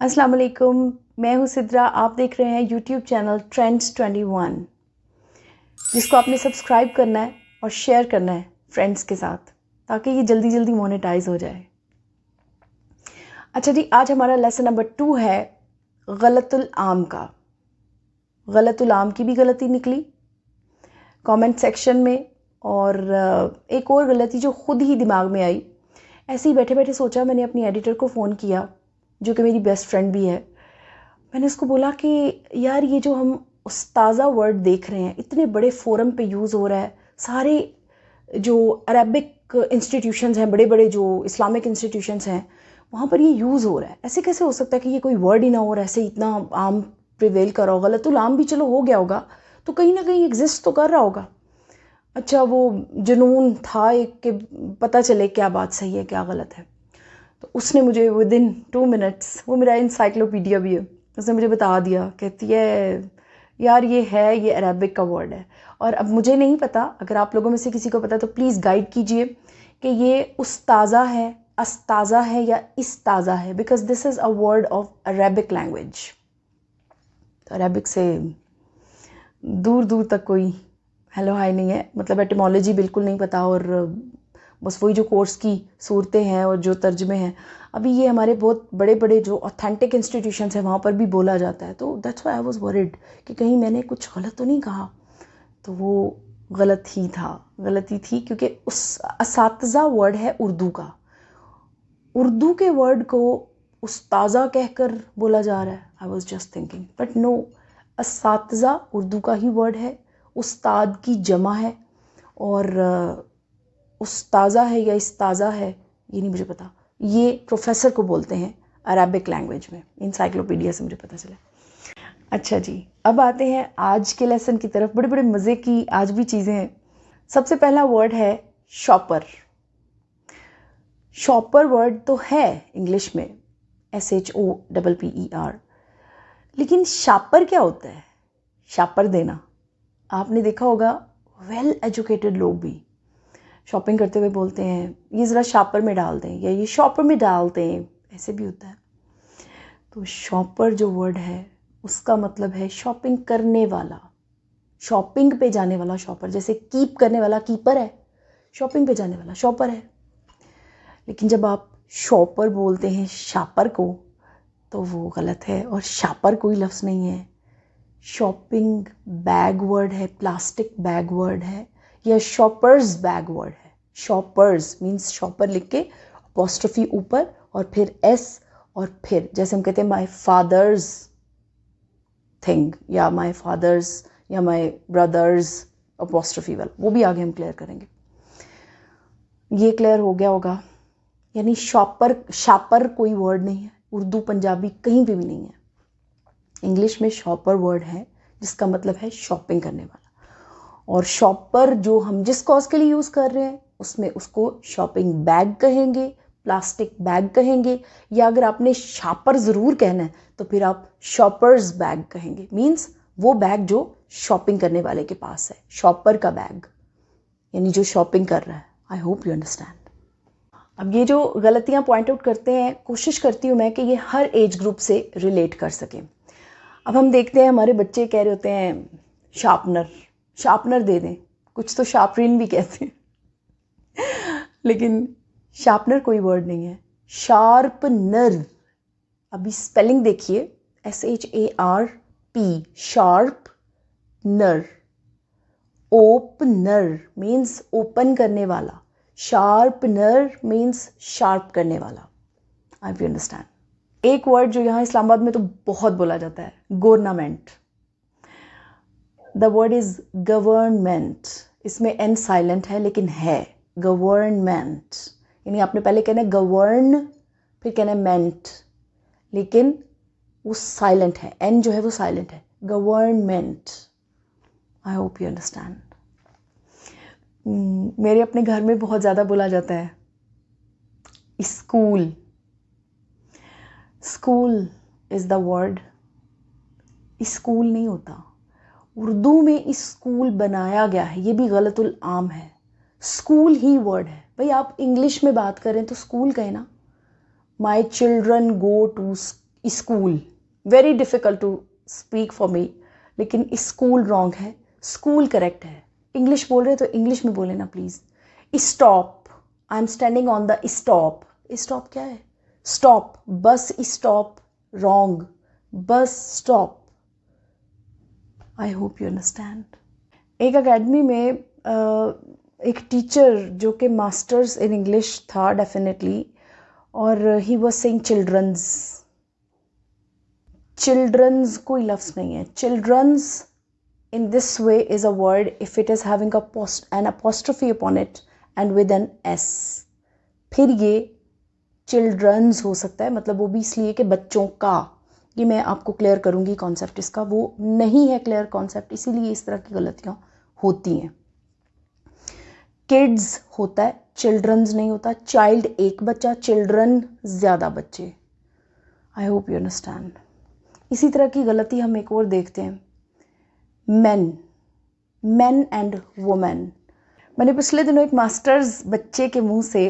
अस्सलाम वालेकुम, मैं हूँ सिद्रा। आप देख रहे हैं यूट्यूब चैनल ट्रेंड्स 21, जिसको आपने सब्सक्राइब करना है और शेयर करना है फ्रेंड्स के साथ, ताकि ये जल्दी जल्दी मोनेटाइज हो जाए। अच्छा जी, आज हमारा लेसन नंबर 2 है गलतुल आम का। गलतुल आम की भी गलती निकली कमेंट सेक्शन में, और एक और गलती जो खुद ही दिमाग में आई। ऐसे ही बैठे बैठे सोचा, मैंने अपनी एडिटर को फ़ोन किया, जो कि मेरी बेस्ट फ्रेंड भी है। मैंने उसको बोला कि यार, ये जो हम उस्ताज़ा वर्ड देख रहे हैं, इतने बड़े फोरम पे यूज़ हो रहा है, सारे जो अरबिक इंस्टीट्यूशंस हैं, बड़े बड़े जो इस्लामिक इंस्टीट्यूशंस हैं, वहाँ पर ये यूज़ हो रहा है। ऐसे कैसे हो सकता है कि ये कोई वर्ड ही ना हो, और ऐसे इतना आम प्रिवेल कर रहा हो। गलतुल आम भी चलो हो गया होगा, तो कहीं ना कहीं एग्जिस्ट तो कर रहा होगा। अच्छा, वो जुनून था एक कि पता चले क्या बात सही है क्या गलत है। तो उसने मुझे विदिन 2 मिनट्स, वो मेरा इंसाइक्लोपीडिया भी है, उसने मुझे बता दिया। कहती है यार, ये अरबिक का वर्ड है। और अब मुझे नहीं पता, अगर आप लोगों में से किसी को पता तो प्लीज़ गाइड कीजिए कि ये उस्ताज़ा है, अस्ताज़ा है या इस्ताज़ा है, because this is a word of Arabic language. तो अरबिक से दूर दूर तक कोई हेलो हाय नहीं है, मतलब एटिमोलॉजी बिल्कुल नहीं पता, और बस वही जो कोर्स की सूरतें हैं और जो तर्जमे हैं। अभी ये हमारे बहुत बड़े बड़े जो ऑथेंटिक इंस्टीट्यूशंस हैं वहाँ पर भी बोला जाता है। तो that's why I was worried कि कहीं मैंने कुछ गलत तो नहीं कहा। तो वो गलत ही था, गलती थी, क्योंकि उस असातिज़ा वर्ड है उर्दू का। उर्दू के वर्ड को उस्ताज़ा कहकर बोला जा रहा है। I was just thinking, but no, असातिज़ा उर्दू का ही वर्ड है, उस्ताद की जमा है, और उस्ताज़ा है या इस्ताज़ा है ये नहीं मुझे पता। ये प्रोफेसर को बोलते हैं अरबिक लैंग्वेज में, इंसाइक्लोपीडिया से मुझे पता चला। अच्छा जी, अब आते हैं आज के लेसन की तरफ। बड़े बड़े मज़े की आज भी चीज़ें हैं। सबसे पहला वर्ड है शॉपर। शॉपर वर्ड तो है इंग्लिश में, SHOPPER, लेकिन शापर क्या होता है? शापर देना। आपने देखा होगा वेल एजुकेटेड लोग भी शॉपिंग करते हुए बोलते हैं ये ज़रा शॉपर में डाल दें, या ये शॉपर में डाल दें, ऐसे भी होता है। तो शॉपर जो वर्ड है उसका मतलब है शॉपिंग करने वाला, शॉपिंग पे जाने वाला शॉपर। जैसे कीप करने वाला कीपर है, शॉपिंग पे जाने वाला शॉपर है। लेकिन जब आप शॉपर बोलते हैं शापर को, तो वो गलत है, और शापर कोई लफ्ज़ नहीं है। शॉपिंग बैग वर्ड है, प्लास्टिक बैग वर्ड है, या शॉपर्स बैग वर्ड है। शॉपर्स मीन्स शॉपर लिख के अपॉस्ट्रोफी ऊपर और फिर एस, और फिर जैसे हम कहते हैं माई फादर्स थिंग, या माई फादर्स, या माई ब्रदर्स अपॉस्ट्रोफी वाला, वो भी आगे हम क्लियर करेंगे। ये क्लियर हो गया होगा। यानी शॉपर, शापर कोई वर्ड नहीं है, उर्दू पंजाबी कहीं पे भी नहीं है। इंग्लिश में शॉपर वर्ड है जिसका मतलब है शॉपिंग करने वाला। और शॉपर जो हम जिस कॉज के लिए यूज़ कर रहे हैं उसमें उसको शॉपिंग बैग कहेंगे, प्लास्टिक बैग कहेंगे, या अगर आपने शॉपर ज़रूर कहना है तो फिर आप शॉपर्स बैग कहेंगे। मीन्स वो बैग जो शॉपिंग करने वाले के पास है, शॉपर का बैग, यानी जो शॉपिंग कर रहा है। आई होप यू अंडरस्टैंड। अब ये जो गलतियाँ पॉइंट आउट करते हैं, कोशिश करती हूँ मैं कि ये हर एज ग्रुप से रिलेट कर सकें। अब हम देखते हैं हमारे बच्चे कह रहे होते हैं शार्पनर, शार्पनर दे दें, कुछ तो शार्परिन भी कहते हैं, लेकिन शार्पनर कोई वर्ड नहीं है, शार्पनर। अभी स्पेलिंग देखिए, SHARP, शार्प नर। ओपनर मीन्स ओपन करने वाला, शार्पनर मीन्स शार्प करने वाला। आई यू अंडरस्टैंड। एक वर्ड जो यहाँ इस्लामाबाद में तो बहुत बोला जाता है, government. The word is government. इसमें एन साइलेंट है लेकिन है गवर्नमेंट, यानी आपने पहले कहना है गवर्न, फिर कहना है मेंट, लेकिन वो साइलेंट है, एन जो है वो साइलेंट है, government. I hope you understand. मेरे अपने घर में बहुत ज़्यादा बोला जाता है school. School is the word, school नहीं होता। उर्दू में स्कूल बनाया गया है, ये भी गलतुल आम है। स्कूल ही वर्ड है। भाई आप इंग्लिश में बात करें तो स्कूल कहें ना, my children go to school, very difficult to speak for me, लेकिन स्कूल रॉन्ग है, स्कूल करेक्ट है। इंग्लिश बोल रहे तो इंग्लिश में बोले ना please. Stop, I am standing on the stop. Stop क्या है? Stop, bus stop, wrong, bus stop. I hope you understand. एक अकेडमी में एक टीचर जो कि मास्टर्स इन इंग्लिश था डेफिनेटली, और he was saying childrens. Childrens कोई लफ्ज़ नहीं है। Childrens in this way is a word if it is having an apostrophe upon it and with an s। फिर ये चिल्ड्रंस हो सकता है, मतलब वो भी इसलिए कि बच्चों का। ये मैं आपको क्लियर करूँगी कॉन्सेप्ट इसका, वो नहीं है क्लियर कॉन्सेप्ट, इसीलिए इस तरह की गलतियाँ होती हैं। किड्स होता है, चिल्ड्रंस नहीं होता। चाइल्ड एक बच्चा, चिल्ड्रन ज़्यादा बच्चे। आई होप यू अंडरस्टैंड। इसी तरह की गलती हम एक और देखते हैं, मैन एंड वुमेन। मैंने पिछले दिनों एक मास्टर्स बच्चे के मुंह से,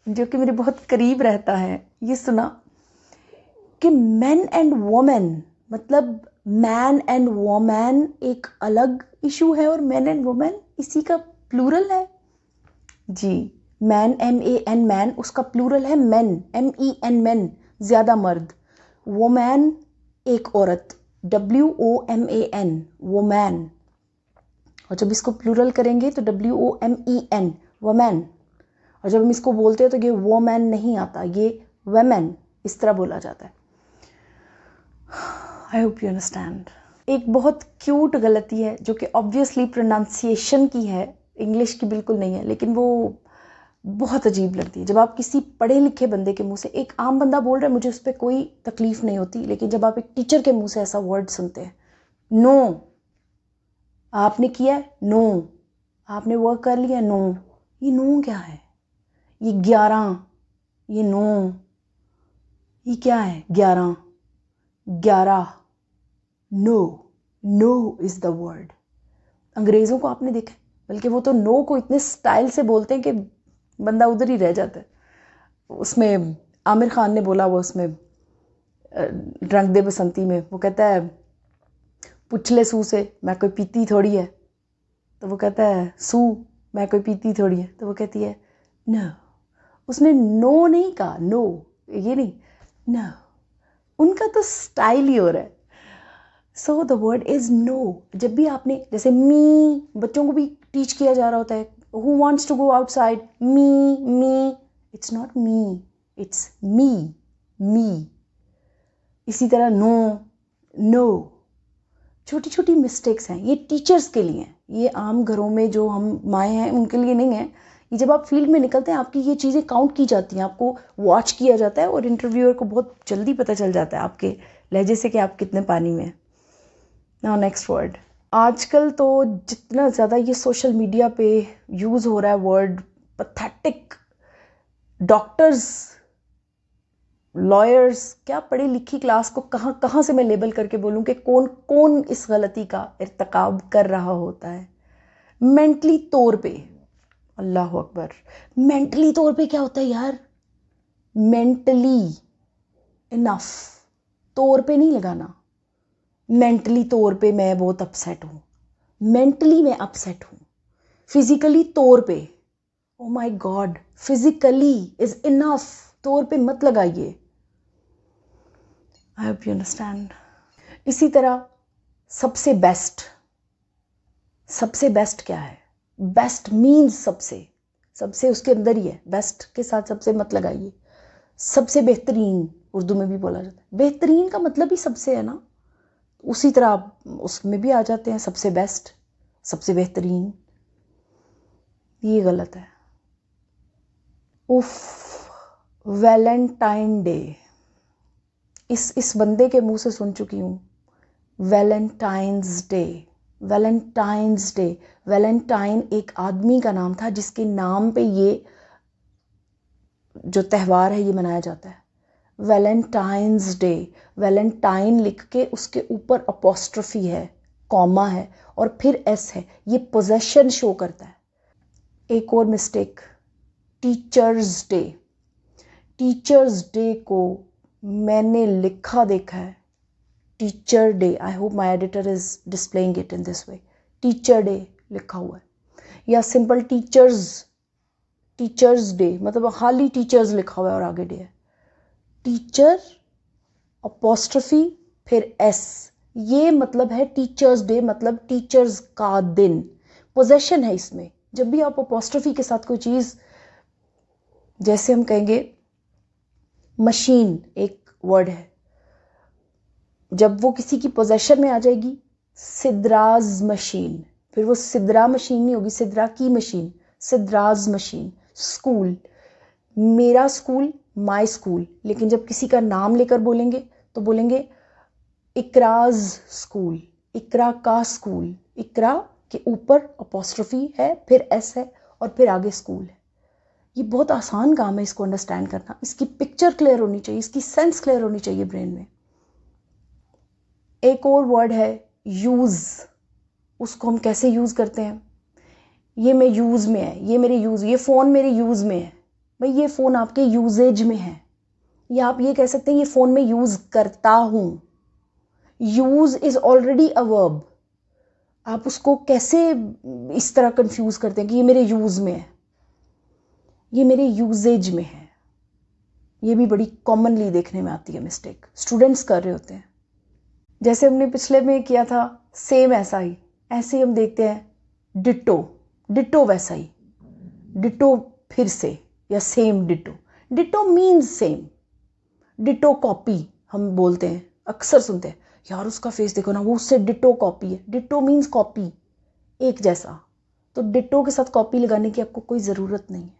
जो कि मेरे बहुत करीब रहता है, ये सुना कि मैन एंड वुमेन मतलब मैन एंड वुमेन एक अलग इशू है और मैन एंड वुमेन इसी का प्लूरल है। जी, मैन MAN मैन, उसका प्लूरल है मेन, MEN मेन, ज़्यादा मर्द। वुमेन एक औरत, WOMAN वुमेन। और जब इसको प्लूरल करेंगे तो WOMEN वुमेन। और जब हम इसको बोलते हैं तो ये वुमेन नहीं आता, ये वुमेन इस तरह बोला जाता है। आई होप यू अंडरस्टैंड। एक बहुत क्यूट गलती है जो कि ऑब्वियसली प्रोनाउंसिएशन की है, इंग्लिश की बिल्कुल नहीं है, लेकिन वो बहुत अजीब लगती है। जब आप किसी पढ़े लिखे बंदे के मुंह से, एक आम बंदा बोल रहा है मुझे उस पर कोई तकलीफ नहीं होती, लेकिन जब आप एक टीचर के मुंह से ऐसा वर्ड सुनते हैं, नो, आपने किया है, नो, आपने वर्क कर लिया, नो। ये नो क्या है? ये 11, ये नो, ये क्या है? 11, नो इज द वर्ड। अंग्रेज़ों को आपने देखा, बल्कि वो तो नो को इतने स्टाइल से बोलते हैं कि बंदा उधर ही रह जाता है। उसमें आमिर खान ने बोला, वो उसमें रंग दे बसंती में, वो कहता है पूछ ले सू से, मैं कोई पीती थोड़ी है। तो वो कहता है सू, मैं कोई पीती थोड़ी है। तो वो कहती है नो। उसने नो नहीं कहा, नो, ये नहीं, नो। उनका तो स्टाइल ही हो रहा है। So the word is no. जब भी आपने, जैसे मी, बच्चों को भी टीच किया जा रहा होता है, who wants to go outside, me, it's not me, it's me. इसी तरह नो। छोटी छोटी मिस्टेक्स हैं, ये टीचर्स के लिए हैं, ये आम घरों में जो हम माएँ हैं उनके लिए नहीं है। ये जब आप फील्ड में निकलते हैं आपकी ये चीज़ें काउंट की जाती हैं, आपको वॉच किया जाता है और इंटरव्यूअर को बहुत जल्दी पता चल जाता है आपके लहजे से कि आप कितने पानी में हैं। Now next word. आजकल तो जितना ज़्यादा ये सोशल मीडिया पे यूज़ हो रहा है वर्ड पैथेटिक, डॉक्टर्स, लॉयर्स, क्या पढ़ी लिखी क्लास को कहाँ से मैं लेबल करके बोलूँ कि कौन कौन इस गलती का इर्तिकाब कर रहा होता है। मेंटली तौर पे, अल्लाह अकबर, मेंटली तौर पे क्या होता है यार? मेंटली इनफ, तौर पे नहीं लगाना। मेंटली तौर पे मैं बहुत अपसेट हूँ, मेंटली मैं अपसेट हूँ। फिजिकली तौर पे, oh my God, physically is enough, तौर पे मत लगाइए। आई होप यू अंडरस्टैंड। इसी तरह सबसे बेस्ट, सबसे बेस्ट क्या है? बेस्ट मीन्स सबसे उसके अंदर ही है, बेस्ट के साथ सबसे मत लगाइए। सबसे बेहतरीन उर्दू में भी बोला जाता है, बेहतरीन का मतलब ही सबसे है ना, उसी तरह आप उसमें भी आ जाते हैं, सबसे बेस्ट, सबसे बेहतरीन। ये गलत है। उफ, वैलेंटाइन डे, इस बंदे के मुंह से सुन चुकी हूँ, वैलेंटाइंस डे। वैलेंटाइन एक आदमी का नाम था जिसके नाम पे ये जो त्यौहार है ये मनाया जाता है, वैलेंटाइंस डे। वैलेंटाइन लिख के उसके ऊपर अपोस्ट्रोफी है, कॉमा है और फिर एस है, ये पोजेशन शो करता है। एक और mistake, teachers day. Teachers day को मैंने लिखा देखा है teacher day, I hope my editor is displaying it in this way, teacher day लिखा हुआ है, या सिंपल टीचर्स डे, मतलब खाली टीचर्स लिखा हुआ है और आगे डे है, टीचर अपोस्ट्रोफी फिर एस, ये मतलब है टीचर्स डे, मतलब टीचर्स का दिन, पोजेशन है इसमें। जब भी आप अपोस्ट्रोफी के साथ कोई चीज़, जैसे हम कहेंगे मशीन एक वर्ड है, जब वो किसी की पोजेशन में आ जाएगी, सिद्राज मशीन, फिर वो सिद्रा मशीन नहीं होगी, सिद्रा की मशीन, सिद्राज मशीन। स्कूल, मेरा स्कूल, माय स्कूल, लेकिन जब किसी का नाम लेकर बोलेंगे तो बोलेंगे इकराज स्कूल, इकरा का स्कूल, इकरा के ऊपर अपोस्ट्रोफी है, फिर एस है और फिर आगे स्कूल है। ये बहुत आसान काम है इसको अंडरस्टैंड करना, इसकी पिक्चर क्लियर होनी चाहिए, इसकी सेंस क्लियर होनी चाहिए ब्रेन में। एक और वर्ड है यूज़, उसको हम कैसे यूज़ करते हैं, ये मैं यूज़ में है, ये मेरे यूज़, ये फ़ोन मेरे यूज़ में है, भाई ये फ़ोन आपके यूजेज में है, या आप ये कह सकते हैं ये फ़ोन में यूज़ करता हूँ। Use is already a verb, आप उसको कैसे इस तरह कंफ्यूज करते हैं कि ये मेरे यूज़ में है, ये मेरे यूजेज में है। ये भी बड़ी कॉमनली देखने में आती है मिस्टेक, स्टूडेंट्स कर रहे होते हैं। जैसे हमने पिछले में किया था सेम ऐसा ही, ऐसे ही हम देखते हैं डिटो, डिटो वैसा ही, डिटो फिर से, या same ditto, ditto means same, ditto copy हम बोलते हैं, अक्सर सुनते हैं यार उसका फेस देखो ना वो उससे डिटो कॉपी है, डिटो मीन्स कॉपी, एक जैसा, तो डिटो के साथ कॉपी लगाने की आपको कोई ज़रूरत नहीं है।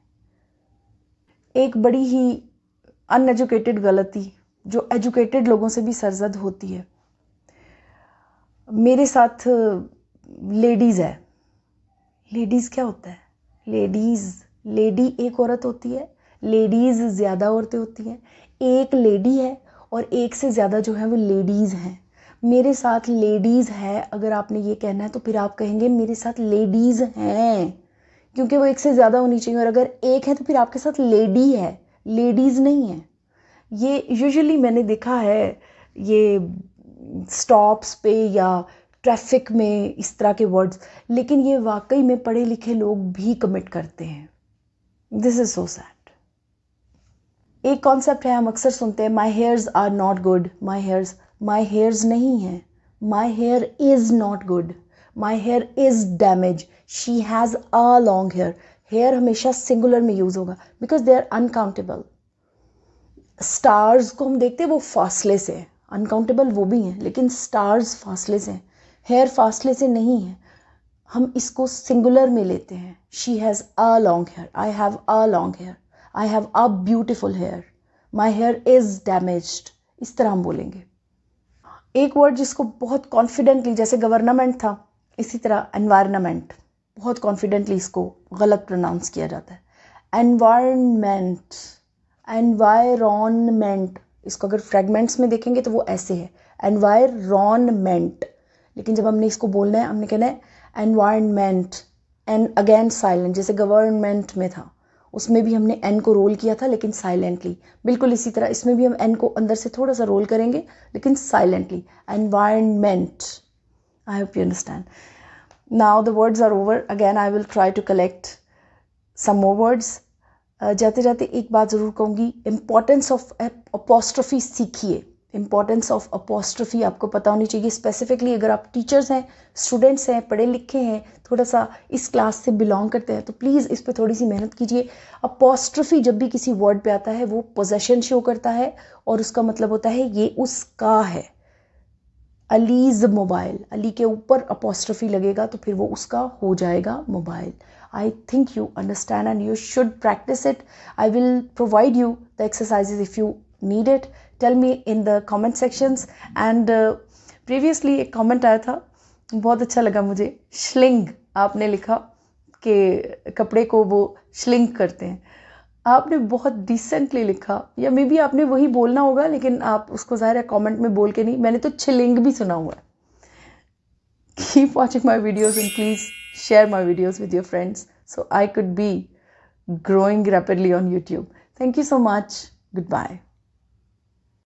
एक बड़ी ही अनएजुकेटेड गलती जो एजुकेटेड लोगों से भी सरजद होती है, मेरे साथ लेडीज़ है, लेडीज़ क्या होता है, लेडीज़, लेडी एक औरत होती है, लेडीज़ ज़्यादा औरतें होती हैं, एक लेडी है और एक से ज़्यादा जो है वो लेडीज़ हैं। मेरे साथ लेडीज़ है, अगर आपने ये कहना है तो फिर आप कहेंगे मेरे साथ लेडीज़ हैं, क्योंकि वो एक से ज़्यादा होनी चाहिए, और अगर एक है तो फिर आपके साथ लेडी है, लेडीज़ नहीं है। ये यूजुअली मैंने देखा है ये स्टॉप्स पे या ट्रैफिक में इस तरह के वर्ड्स, लेकिन ये वाकई में पढ़े लिखे लोग भी कमिट करते हैं। This is so sad. एक कॉन्सेप्ट है हम अक्सर सुनते हैं, my hairs are not good, my hairs नहीं है, my hair is not good, my hair is damage, she has a long hair. Hair हमेशा सिंगुलर में यूज़ होगा because they are uncountable. Stars को हम देखते हैं वो फासले से, अनकाउंटेबल वो भी हैं, लेकिन स्टार्स फासले से हैं, हेयर फासले से नहीं है, हम इसको सिंगुलर में लेते हैं। She has a long hair, I have a long hair, I have a beautiful hair, my hair is damaged, इस तरह हम बोलेंगे। एक वर्ड जिसको बहुत कॉन्फिडेंटली, जैसे गवर्नमेंट था, इसी तरह एनवायरनमेंट, बहुत कॉन्फिडेंटली इसको गलत प्रोनाउंस किया जाता है। एनवायरनमेंट, एनवायरनमेंट, इसको अगर फ्रेगमेंट्स में देखेंगे तो वो ऐसे है एनवायरनमेंट, लेकिन जब हमने इसको बोलना है हमने कहना है एनवायरनमेंट, एन अगेन साइलेंट, जैसे गवर्नमेंट में था उसमें भी हमने एन को रोल किया था लेकिन साइलेंटली, बिल्कुल इसी तरह इसमें भी हम एन को अंदर से थोड़ा सा रोल करेंगे लेकिन silently, environment. I hope you understand. Now the words are over, again I will try to collect some more words. जाते जाते एक बात ज़रूर कहूँगी, इम्पॉर्टेंस ऑफ अपोस्ट्रोफी सीखिए, इम्पॉर्टेंस ऑफ अपोस्ट्रोफी आपको पता होनी चाहिए। स्पेसिफिकली अगर आप टीचर्स हैं, स्टूडेंट्स हैं, पढ़े लिखे हैं, थोड़ा सा इस क्लास से बिलोंग करते हैं, तो प्लीज़ इस पर थोड़ी सी मेहनत कीजिए। अपोस्ट्रोफी जब भी किसी वर्ड पे आता है वो पोजेशन शो करता है और उसका मतलब होता है ये उसका है। अलीज़ मोबाइल, अली के ऊपर अपोस्ट्रोफी लगेगा तो फिर वो उसका हो जाएगा mobile. I think you understand and you should practice it. I will provide you the exercises if you need it. Tell me in the comment sections. And previously एक comment आया था, बहुत अच्छा लगा मुझे, श्लिंग आपने लिखा कि कपड़े को वो श्लिंग करते हैं, आपने बहुत डिसेंटली लिखा, या मे बी आपने वही बोलना होगा लेकिन आप उसको ज़ाहिर है कॉमेंट में बोल के नहीं, मैंने तो छिलिंग भी सुना हुआ है। Keep watching my videos and please share my videos with your friends so I could be growing rapidly on YouTube. Thank you so much. Goodbye.